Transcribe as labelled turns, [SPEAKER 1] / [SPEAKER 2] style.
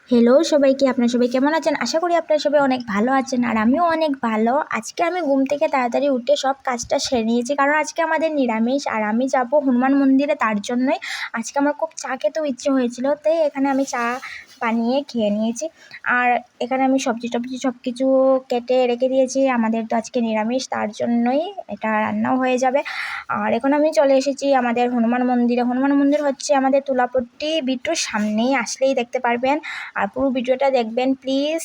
[SPEAKER 1] Hello সবাইকে, আপনারা সবাই কেমন আছেন? আশা করি আপনারা সবাই অনেক ভালো আছেন, আর আমিও অনেক ভালো। আজকে আমি ঘুম থেকে তাড়াতাড়ি উঠে সব কাজটা সেরে নিয়েছি, কারণ আজকে আমাদের নিরামিষ আর আমি যাব হনুমান মন্দিরে। তার জন্যই আজকে আমার খুব চা খেতেও ইচ্ছে হয়েছিল, তাই এখানে আমি চা বানিয়ে খেয়ে নিয়েছি। আর এখানে আমি সবজি টবজি সব কিছু কেটে রেখে দিয়েছি, আমাদের তো আজকে নিরামিষ, তার জন্যই এটা রান্নাও হয়ে যাবে। আর এখন আমি চলে এসেছি আমাদের হনুমান মন্দিরে। হনুমান মন্দির হচ্ছে আমাদের তুলাপট্টি বিট্টুর সামনেই, আসলেই দেখতে পারবেন। আর পুরো ভিডিওটা দেখবেন প্লিজ।